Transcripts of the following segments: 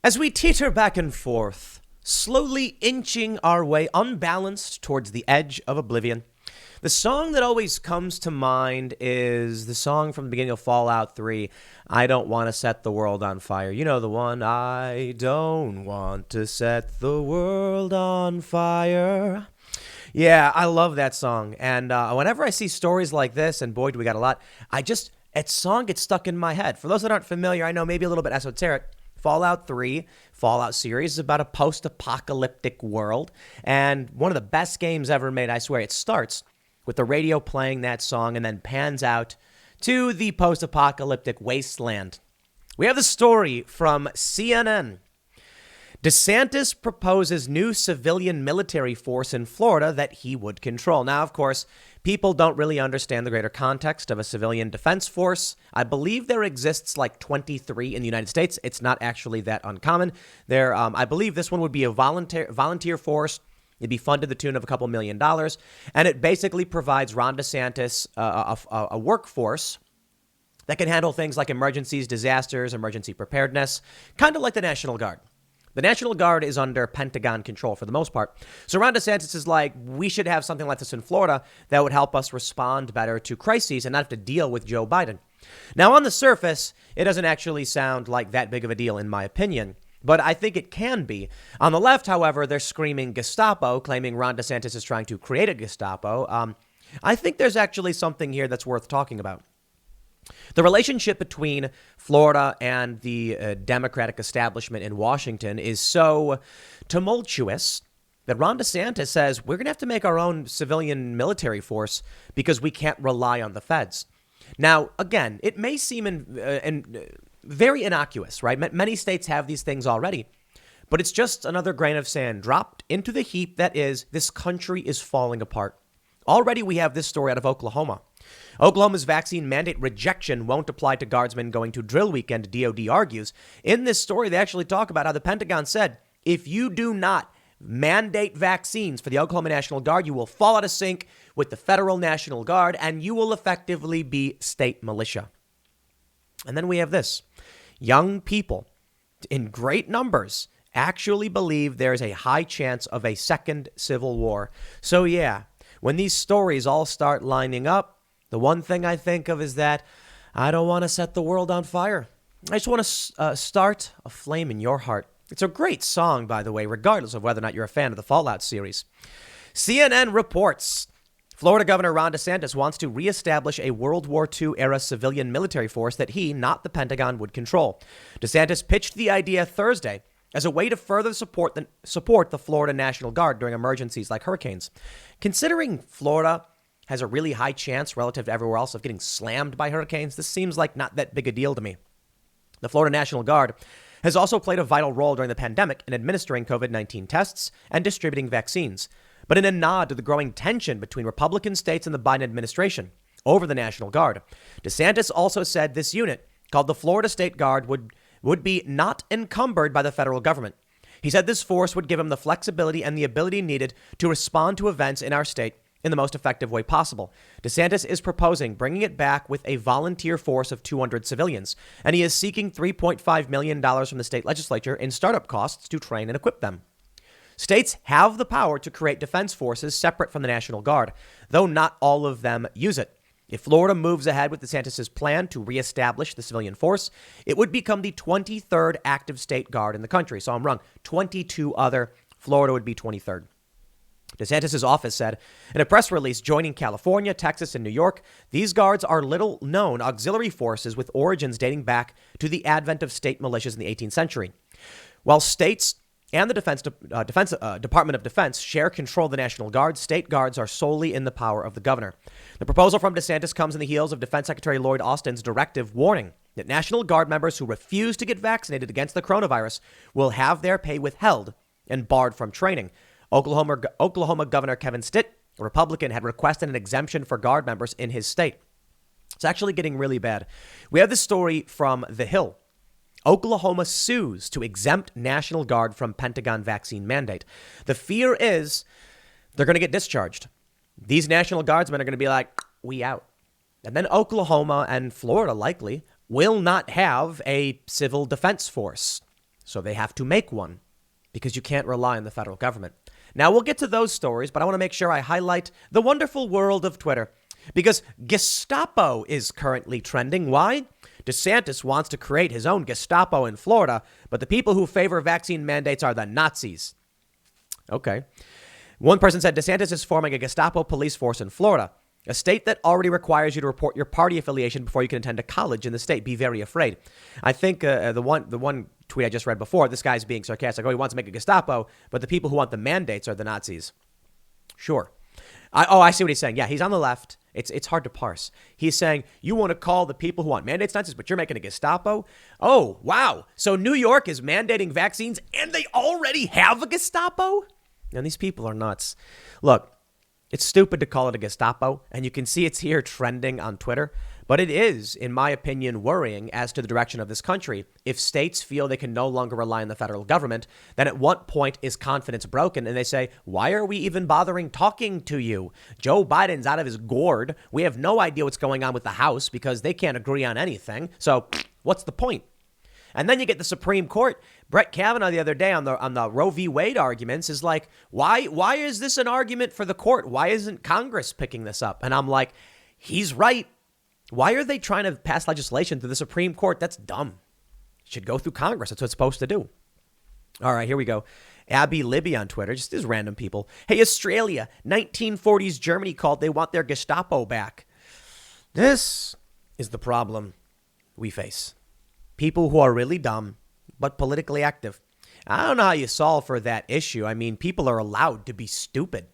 As we teeter back and forth, slowly inching our way unbalanced towards the edge of oblivion, the song that always comes to mind is the song from the beginning of Fallout 3, I Don't Want to Set the World on Fire. You know the one, I don't want to set the world on fire. Yeah, I love that song. And whenever I see stories like this, and boy, do we got a lot, that song gets stuck in my head. For those that aren't familiar, I know maybe a little bit esoteric. Fallout 3, Fallout series is about a post-apocalyptic world. And one of the best games ever made, I swear. It starts with the radio playing that song and then pans out to the post-apocalyptic wasteland. We have the story from CNN. DeSantis proposes new civilian military force in Florida that he would control. Now, of course, people don't really understand the greater context of a civilian defense force. I believe there exists like 23 in the United States. It's not actually that uncommon. I believe this one would be a volunteer force. It'd be funded to the tune of a couple $1 million. And it basically provides Ron DeSantis a workforce that can handle things like emergencies, disasters, emergency preparedness, kind of like the National Guard. The National Guard is under Pentagon control for the most part. So Ron DeSantis is like, we should have something like this in Florida that would help us respond better to crises and not have to deal with Joe Biden. Now, on the surface, it doesn't actually sound like that big of a deal, in my opinion. But I think it can be. On the left, however, they're screaming Gestapo, claiming Ron DeSantis is trying to create a Gestapo. I think there's actually something here that's worth talking about. The relationship between Florida and the Democratic establishment in Washington is so tumultuous that Ron DeSantis says we're going to have to make our own civilian military force because we can't rely on the feds. Now, again, it may seem very innocuous, right? Many states have these things already, but it's just another grain of sand dropped into the heap that is this country is falling apart. Already we have this story out of Oklahoma. Oklahoma's vaccine mandate rejection won't apply to guardsmen going to drill weekend, DOD argues. In this story, they actually talk about how the Pentagon said, if you do not mandate vaccines for the Oklahoma National Guard, you will fall out of sync with the federal National Guard and you will effectively be state militia. And then we have this. Young people in great numbers actually believe there is a high chance of a second civil war. So yeah, when these stories all start lining up, the one thing I think of is that I don't want to set the world on fire. I just want to start a flame in your heart. It's a great song, by the way, regardless of whether or not you're a fan of the Fallout series. CNN reports Florida Governor Ron DeSantis wants to reestablish a World War II-era civilian military force that he, not the Pentagon, would control. DeSantis pitched the idea Thursday as a way to further support the Florida National Guard during emergencies like hurricanes. Considering Florida has a really high chance relative to everywhere else of getting slammed by hurricanes, this seems like not that big a deal to me. The Florida National Guard has also played a vital role during the pandemic in administering COVID-19 tests and distributing vaccines. But in a nod to the growing tension between Republican states and the Biden administration over the National Guard, DeSantis also said this unit, called the Florida State Guard, would be not encumbered by the federal government. He said this force would give him the flexibility and the ability needed to respond to events in our state in the most effective way possible. DeSantis is proposing bringing it back with a volunteer force of 200 civilians, and he is seeking $3.5 million from the state legislature in startup costs to train and equip them. States have the power to create defense forces separate from the National Guard, though not all of them use it. If Florida moves ahead with DeSantis' plan to reestablish the civilian force, it would become the 23rd active state guard in the country. So I'm wrong. 22 other. Florida would be 23rd. DeSantis' office said in a press release joining California, Texas, and New York, these guards are little-known auxiliary forces with origins dating back to the advent of state militias in the 18th century. While states and the Department of Defense share control of the National Guard, state guards are solely in the power of the governor. The proposal from DeSantis comes in the heels of Defense Secretary Lloyd Austin's directive warning that National Guard members who refuse to get vaccinated against the coronavirus will have their pay withheld and barred from training. Oklahoma Governor Kevin Stitt, a Republican, had requested an exemption for Guard members in his state. It's actually getting really bad. We have this story from The Hill. Oklahoma sues to exempt National Guard from Pentagon vaccine mandate. The fear is they're going to get discharged. These National Guardsmen are going to be like, we out. And then Oklahoma and Florida likely will not have a civil defense force. So they have to make one because you can't rely on the federal government. Now, we'll get to those stories, but I want to make sure I highlight the wonderful world of Twitter because Gestapo is currently trending. Why? DeSantis wants to create his own Gestapo in Florida, but the people who favor vaccine mandates are the Nazis. Okay. One person said DeSantis is forming a Gestapo police force in Florida, a state that already requires you to report your party affiliation before you can attend a college in the state. Be very afraid. I think the one tweet I just read before, this guy's being sarcastic. Oh, he wants to make a Gestapo, but the people who want the mandates are the Nazis. Sure. I see what he's saying. Yeah, he's on the left. It's hard to parse. He's saying, you want to call the people who want mandates Nazis, but you're making a Gestapo? Oh, wow. So New York is mandating vaccines and they already have a Gestapo? And these people are nuts. Look, it's stupid to call it a Gestapo, and you can see it's here trending on Twitter. But it is, in my opinion, worrying as to the direction of this country. If states feel they can no longer rely on the federal government, then at what point is confidence broken? And they say, why are we even bothering talking to you? Joe Biden's out of his gourd. We have no idea what's going on with the House because they can't agree on anything. So what's the point? And then you get the Supreme Court. Brett Kavanaugh the other day on the Roe v. Wade arguments is like, why is this an argument for the court? Why isn't Congress picking this up? And I'm like, he's right. Why are they trying to pass legislation through the Supreme Court? That's dumb. It should go through Congress. That's what it's supposed to do. All right, here we go. Abby Libby on Twitter, just these random people. Hey, Australia, 1940s Germany called. They want their Gestapo back. This is the problem we face. People who are really dumb, but politically active. I don't know how you solve for that issue. I mean, people are allowed to be stupid.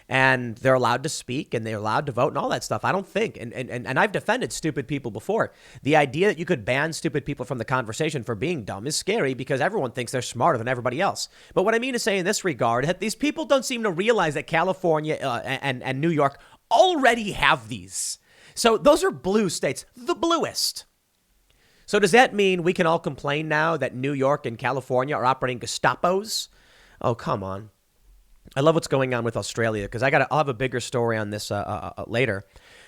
And they're allowed to speak and they're allowed to vote and all that stuff. I don't think. And I've defended stupid people before. The idea that you could ban stupid people from the conversation for being dumb is scary because everyone thinks they're smarter than everybody else. But what I mean to say in this regard, that these people don't seem to realize that California and New York already have these. So those are blue states, the bluest. So does that mean we can all complain now that New York and California are operating Gestapos? Oh, come on. I love what's going on with Australia because I'll have a bigger story on this later.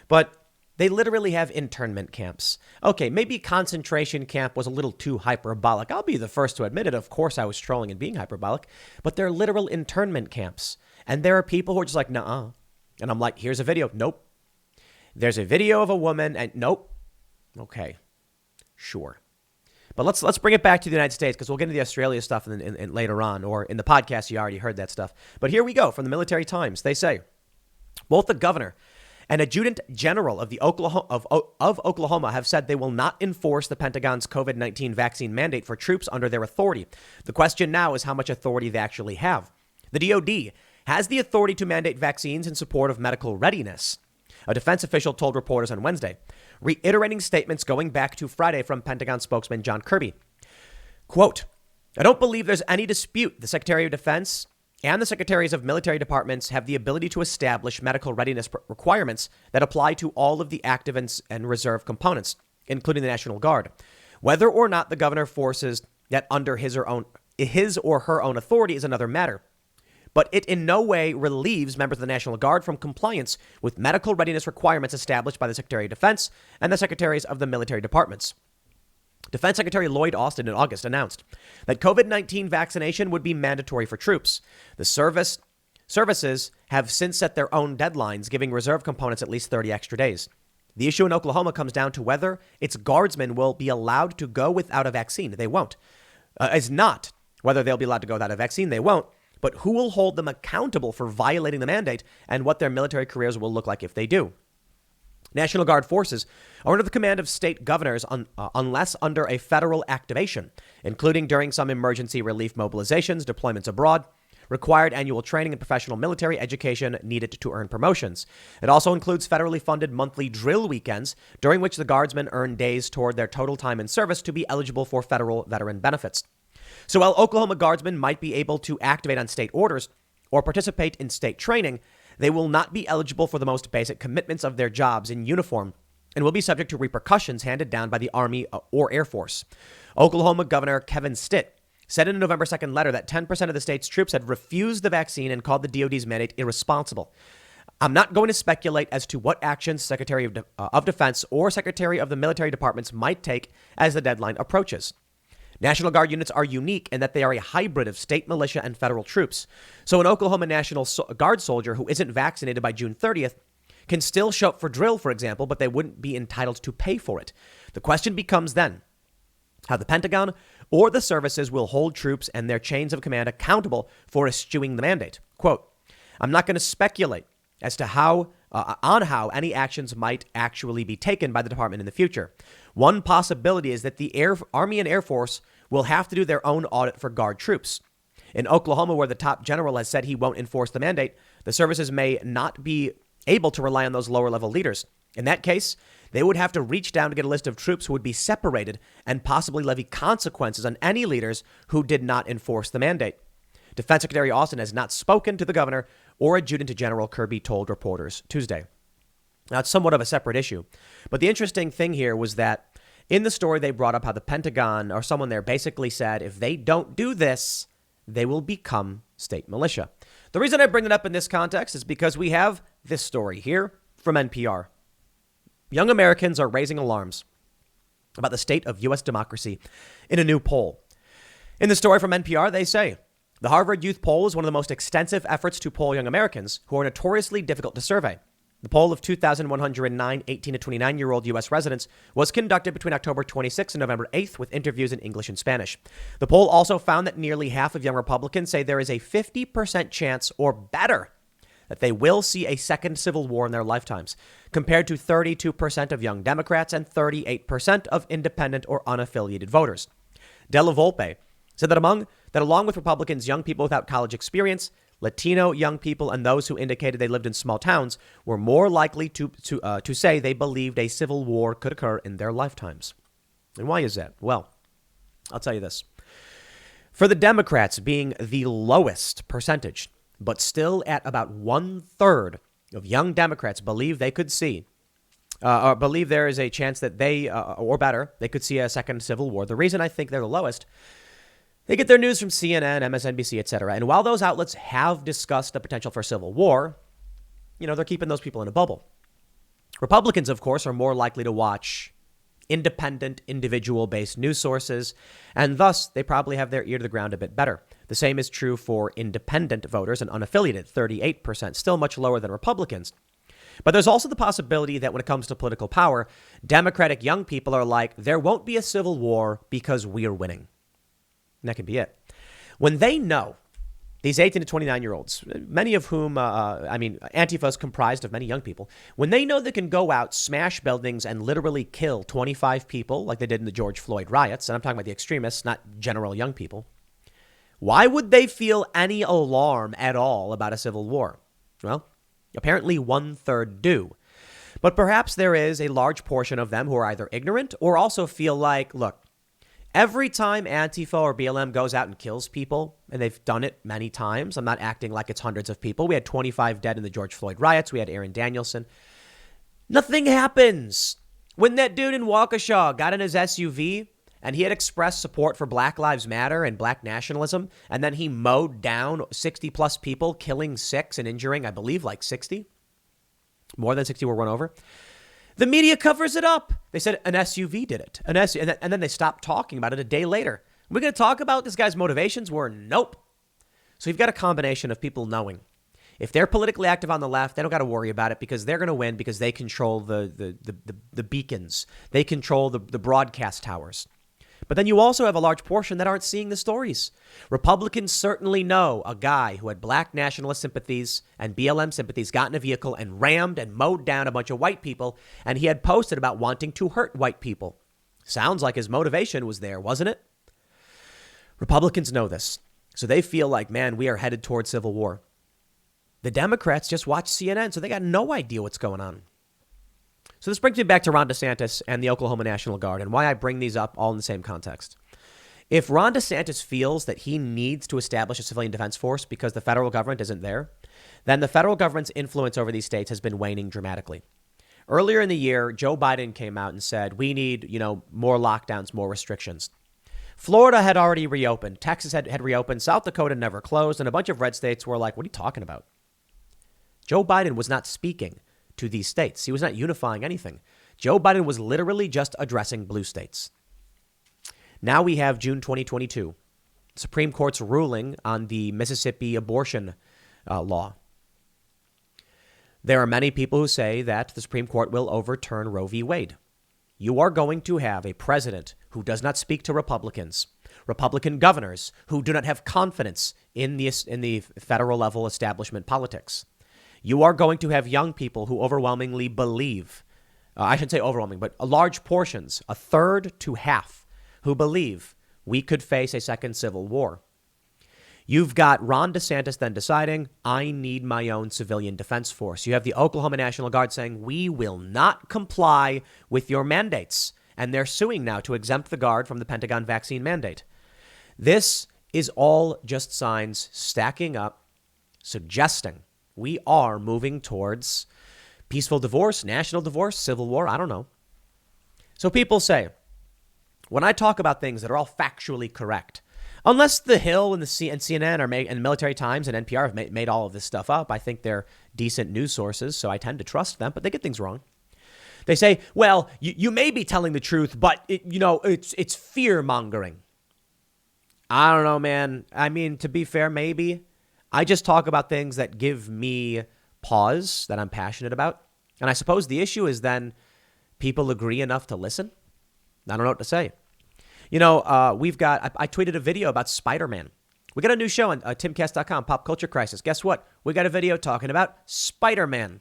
But they literally have internment camps. Okay, maybe concentration camp was a little too hyperbolic. I'll be the first to admit it. Of course, I was trolling and being hyperbolic. But they're literal internment camps. And there are people who are just like, nuh-uh. And I'm like, here's a video. Nope. There's a video of a woman and nope. Okay, sure. But let's bring it back to the United States because we'll get into the Australia stuff in later on, or in the podcast, you already heard that stuff. But here we go from the Military Times. They say, both the governor and adjutant general of Oklahoma have said they will not enforce the Pentagon's COVID-19 vaccine mandate for troops under their authority. The question now is how much authority they actually have. The DOD has the authority to mandate vaccines in support of medical readiness, a defense official told reporters on Wednesday, reiterating statements going back to Friday from Pentagon spokesman John Kirby. Quote, I don't believe there's any dispute. The Secretary of Defense and the Secretaries of Military Departments have the ability to establish medical readiness requirements that apply to all of the active and reserve components, including the National Guard. Whether or not the governor forces that under his or her own authority is another matter. But it in no way relieves members of the National Guard from compliance with medical readiness requirements established by the Secretary of Defense and the Secretaries of the Military Departments. Defense Secretary Lloyd Austin in August announced that COVID-19 vaccination would be mandatory for troops. The services have since set their own deadlines, giving reserve components at least 30 extra days. The issue in Oklahoma comes down to whether its guardsmen will be allowed to go without a vaccine. They won't. It's not whether they'll be allowed to go without a vaccine. They won't. But who will hold them accountable for violating the mandate and what their military careers will look like if they do? National Guard forces are under the command of state governors unless under a federal activation, including during some emergency relief mobilizations, deployments abroad, required annual training and professional military education needed to earn promotions. It also includes federally funded monthly drill weekends, during which the guardsmen earn days toward their total time in service to be eligible for federal veteran benefits. So while Oklahoma guardsmen might be able to activate on state orders or participate in state training, they will not be eligible for the most basic commitments of their jobs in uniform and will be subject to repercussions handed down by the Army or Air Force. Oklahoma Governor Kevin Stitt said in a November 2nd letter that 10% of the state's troops had refused the vaccine and called the DOD's mandate irresponsible. I'm not going to speculate as to what actions Secretary of Defense or Secretary of the Military Departments might take as the deadline approaches. National Guard units are unique in that they are a hybrid of state militia and federal troops. So an Oklahoma National Guard soldier who isn't vaccinated by June 30th can still show up for drill, for example, but they wouldn't be entitled to pay for it. The question becomes then how the Pentagon or the services will hold troops and their chains of command accountable for eschewing the mandate. Quote, I'm not going to speculate as to how any actions might actually be taken by the department in the future. One possibility is that the Army and Air Force will have to do their own audit for Guard troops. In Oklahoma, where the top general has said he won't enforce the mandate, the services may not be able to rely on those lower level leaders. In that case, they would have to reach down to get a list of troops who would be separated and possibly levy consequences on any leaders who did not enforce the mandate. Defense Secretary Austin has not spoken to the governor or Adjutant General Kirby told reporters Tuesday. Now, it's somewhat of a separate issue, but the interesting thing here was that in the story, they brought up how the Pentagon or someone there basically said if they don't do this, they will become state militia. The reason I bring it up in this context is because we have this story here from NPR. Young Americans are raising alarms about the state of U.S. democracy in a new poll. In the story from NPR, they say, the Harvard Youth Poll is one of the most extensive efforts to poll young Americans who are notoriously difficult to survey. The poll of 2,109 18 to 29-year-old U.S. residents was conducted between October 26 and November 8th with interviews in English and Spanish. The poll also found that nearly half of young Republicans say there is a 50% chance or better that they will see a second civil war in their lifetimes, compared to 32% of young Democrats and 38% of independent or unaffiliated voters. Della Volpe said that along with Republicans, young people without college experience, Latino young people, and those who indicated they lived in small towns were more likely to say they believed a civil war could occur in their lifetimes. And why is that? Well, I'll tell you this. For the Democrats being the lowest percentage, but still at about 1/3 of young Democrats believe they could see or believe there is a chance that they, or better, they could see a second civil war. The reason I think they're the lowest, they get their news from CNN, MSNBC, etc. And while those outlets have discussed the potential for civil war, they're keeping those people in a bubble. Republicans, of course, are more likely to watch independent, individual-based news sources, and thus they probably have their ear to the ground a bit better. The same is true for independent voters and unaffiliated, 38%, still much lower than Republicans. But there's also the possibility that when it comes to political power, Democratic young people are like, there won't be a civil war because we're winning. And that could be it. When they know, these 18 to 29-year-olds, many of whom, Antifa is comprised of many young people. When they know they can go out, smash buildings, and literally kill 25 people like they did in the George Floyd riots, and I'm talking about the extremists, not general young people, why would they feel any alarm at all about a civil war? Well, apparently 1/3 do. But perhaps there is a large portion of them who are either ignorant or also feel like, look, every time Antifa or BLM goes out and kills people, and they've done it many times, I'm not acting like it's hundreds of people. We had 25 dead in the George Floyd riots. We had Aaron Danielson. Nothing happens. When that dude in Waukesha got in his SUV and he had expressed support for Black Lives Matter and black nationalism, and then he mowed down 60 plus people, killing 6 and injuring, I believe, like 60. More than 60 were run over. The media covers it up. They said an SUV did it. And then they stopped talking about it a day later. We're going to talk about this guy's motivations? Nope. So you've got a combination of people knowing. If they're politically active on the left, they don't got to worry about it because they're going to win because they control the beacons. They control the broadcast towers. But then you also have a large portion that aren't seeing the stories. Republicans certainly know a guy who had black nationalist sympathies and BLM sympathies got in a vehicle and rammed and mowed down a bunch of white people, and he had posted about wanting to hurt white people. Sounds like his motivation was there, wasn't it? Republicans know this, so they feel like, man, we are headed towards civil war. The Democrats just watch CNN, so they got no idea what's going on. So this brings me back to Ron DeSantis and the Oklahoma National Guard and why I bring these up all in the same context. If Ron DeSantis feels that he needs to establish a civilian defense force because the federal government isn't there, then the federal government's influence over these states has been waning dramatically. Earlier in the year, Joe Biden came out and said, we need, more lockdowns, more restrictions. Florida had already reopened. Texas had reopened. South Dakota never closed. And a bunch of red states were like, what are you talking about? Joe Biden was not speaking to these states. He was not unifying anything. Joe Biden was literally just addressing blue states. Now we have June 2022, Supreme Court's ruling on the Mississippi abortion law. There are many people who say that the Supreme Court will overturn Roe v. Wade. You are going to have a president who does not speak to Republicans, Republican governors who do not have confidence in the federal level establishment politics. You are going to have young people who overwhelmingly believe, I shouldn't say overwhelming, but large portions, a third to half, who believe we could face a second civil war. You've got Ron DeSantis then deciding, I need my own civilian defense force. You have the Oklahoma National Guard saying, we will not comply with your mandates. And they're suing now to exempt the Guard from the Pentagon vaccine mandate. This is all just signs stacking up, suggesting we are moving towards peaceful divorce, national divorce, civil war. I don't know. So people say, when I talk about things that are all factually correct, unless The Hill and CNN and Military Times and NPR have made all of this stuff up, I think they're decent news sources, so I tend to trust them, but they get things wrong. They say, well, you may be telling the truth, but it's fear-mongering. I don't know, man. I mean, to be fair, maybe. I just talk about things that give me pause, that I'm passionate about. And I suppose the issue is then people agree enough to listen. I don't know what to say. I tweeted a video about Spider-Man. We got a new show on timcast.com, Pop Culture Crisis. Guess what? We got a video talking about Spider-Man.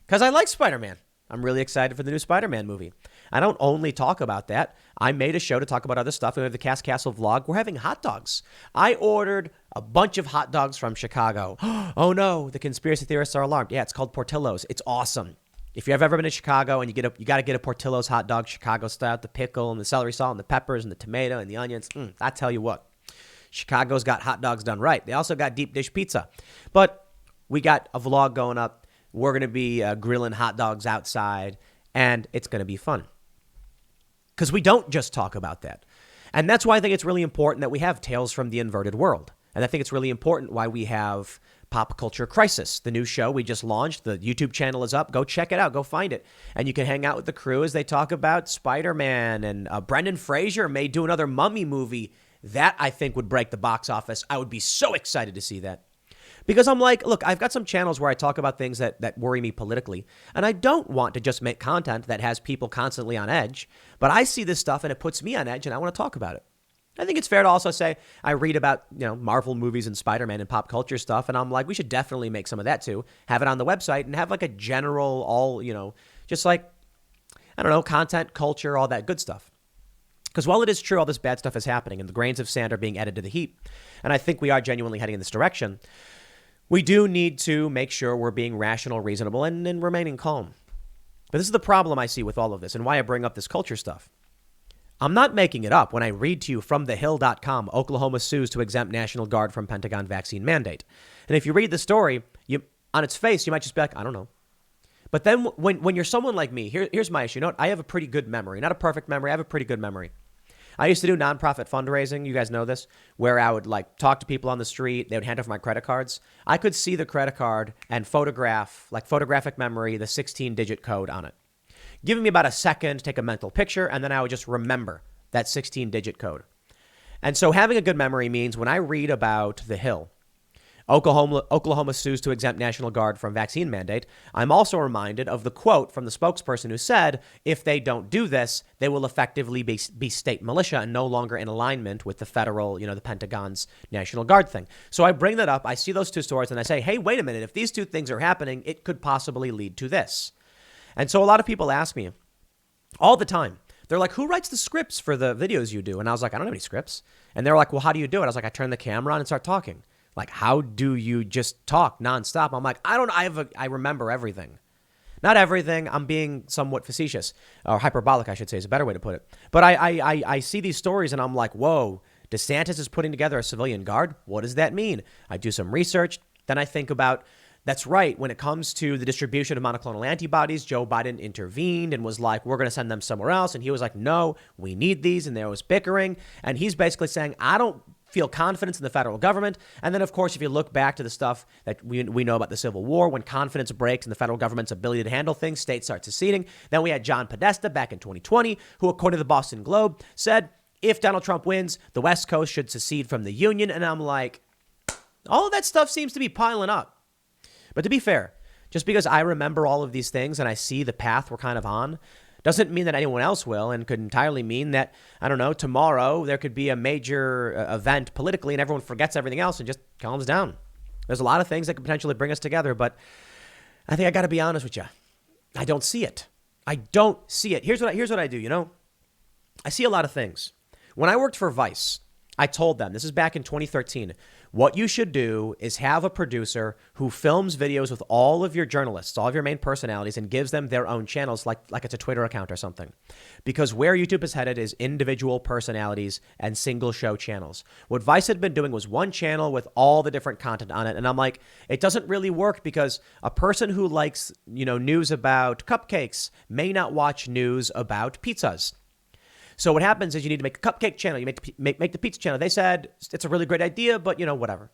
Because I like Spider-Man. I'm really excited for the new Spider-Man movie. I don't only talk about that. I made a show to talk about other stuff. We have the Cast Castle vlog. We're having hot dogs. I ordered a bunch of hot dogs from Chicago. Oh no, the conspiracy theorists are alarmed. Yeah, it's called Portillo's. It's awesome. If you've ever been to Chicago and you got to get a Portillo's hot dog, Chicago style, the pickle and the celery salt and the peppers and the tomato and the onions. I tell you what, Chicago's got hot dogs done right. They also got deep dish pizza. But we got a vlog going up. We're going to be grilling hot dogs outside, and it's going to be fun. Because we don't just talk about that. And that's why I think it's really important that we have Tales from the Inverted World. And I think it's really important why we have Pop Culture Crisis, the new show we just launched. The YouTube channel is up. Go check it out. Go find it. And you can hang out with the crew as they talk about Spider-Man. And Brendan Fraser may do another Mummy movie. That, I think, would break the box office. I would be so excited to see that. Because I'm like, look, I've got some channels where I talk about things that worry me politically. And I don't want to just make content that has people constantly on edge. But I see this stuff and it puts me on edge and I want to talk about it. I think it's fair to also say I read about, Marvel movies and Spider-Man and pop culture stuff. And I'm like, we should definitely make some of that too. Have it on the website and have like a general just like, I don't know, content, culture, all that good stuff. Because while it is true all this bad stuff is happening and the grains of sand are being added to the heap, and I think we are genuinely heading in this direction, we do need to make sure we're being rational, reasonable, and remaining calm. But this is the problem I see with all of this and why I bring up this culture stuff. I'm not making it up when I read to you from thehill.com, Oklahoma sues to exempt National Guard from Pentagon vaccine mandate. And if you read the story, on its face, you might just be like, I don't know. But then when you're someone like me, here's my issue. I have a pretty good memory. Not a perfect memory. I have a pretty good memory. I used to do nonprofit fundraising. You guys know this, where I would talk to people on the street. They would hand over my credit cards. I could see the credit card and photographic memory, the 16-digit code on it. Giving me about a second to take a mental picture, and then I would just remember that 16-digit code. And so having a good memory means when I read about The Hill, Oklahoma sues to exempt National Guard from vaccine mandate, I'm also reminded of the quote from the spokesperson who said, if they don't do this, they will effectively be state militia and no longer in alignment with the federal, the Pentagon's National Guard thing. So I bring that up. I see those two stories and I say, hey, wait a minute. If these two things are happening, it could possibly lead to this. And so a lot of people ask me all the time, they're like, who writes the scripts for the videos you do? And I was like, I don't have any scripts. And they're like, well, how do you do it? I was like, I turn the camera on and start talking. Like, how do you just talk nonstop? I'm like, I remember everything. Not everything. I'm being somewhat facetious or hyperbolic, I should say, is a better way to put it. But I see these stories and I'm like, whoa, DeSantis is putting together a civilian guard. What does that mean? I do some research. Then I think about, that's right. When it comes to the distribution of monoclonal antibodies, Joe Biden intervened and was like, we're going to send them somewhere else. And he was like, no, we need these. And there was bickering. And he's basically saying, I don't feel confidence in the federal government. And then, of course, if you look back to the stuff that we know about the Civil War, when confidence breaks in the federal government's ability to handle things, states start seceding. Then we had John Podesta back in 2020, who, according to the Boston Globe, said, if Donald Trump wins, the West Coast should secede from the Union. And I'm like, all of that stuff seems to be piling up. But to be fair, just because I remember all of these things and I see the path we're kind of on, doesn't mean that anyone else will, and could entirely mean that, I don't know, tomorrow there could be a major event politically and everyone forgets everything else and just calms down. There's a lot of things that could potentially bring us together, but I think I got to be honest with you. I don't see it. I don't see it. Here's what I do, you know? I see a lot of things. When I worked for Vice, I told them, this is back in 2013, what you should do is have a producer who films videos with all of your journalists, all of your main personalities, and gives them their own channels, like it's a Twitter account or something. Because where YouTube is headed is individual personalities and single show channels. What Vice had been doing was one channel with all the different content on it. And I'm like, it doesn't really work because a person who likes, news about cupcakes may not watch news about pizzas. So what happens is you need to make a cupcake channel. You make the pizza channel. They said it's a really great idea, but whatever.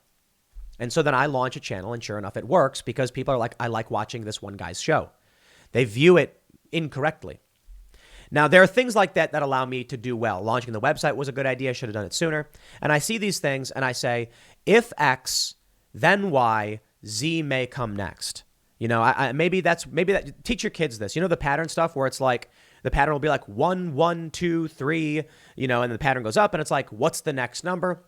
And so then I launch a channel, and sure enough, it works because people are like, I like watching this one guy's show. They view it incorrectly. Now, there are things like that that allow me to do well. Launching the website was a good idea. Should have done it sooner. And I see these things and I say, if X, then Y, Z may come next. Maybe that teach your kids this. The pattern stuff where it's like, the pattern will be like 1, 1, 2, 3, and the pattern goes up and it's like, what's the next number?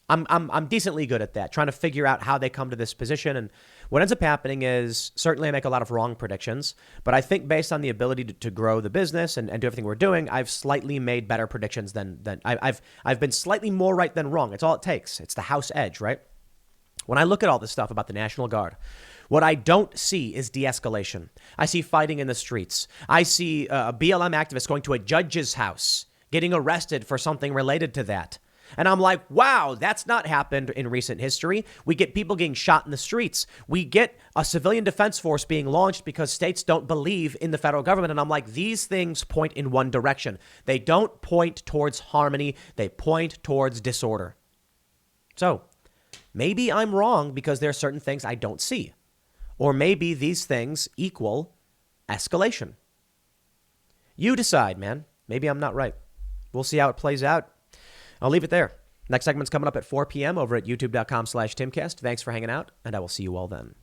I'm decently good at that, trying to figure out how they come to this position. And what ends up happening is certainly I make a lot of wrong predictions, but I think based on the ability to grow the business and do everything we're doing, I've slightly made better predictions than I've been slightly more right than wrong. It's all it takes. It's the house edge, right? When I look at all this stuff about the National Guard, what I don't see is de-escalation. I see fighting in the streets. I see a BLM activist going to a judge's house, getting arrested for something related to that. And I'm like, wow, that's not happened in recent history. We get people getting shot in the streets. We get a civilian defense force being launched because states don't believe in the federal government. And I'm like, these things point in one direction. They don't point towards harmony. They point towards disorder. So maybe I'm wrong because there are certain things I don't see. Or maybe these things equal escalation. You decide, man. Maybe I'm not right. We'll see how it plays out. I'll leave it there. Next segment's coming up at 4 p.m. over at youtube.com/Timcast. Thanks for hanging out, and I will see you all then.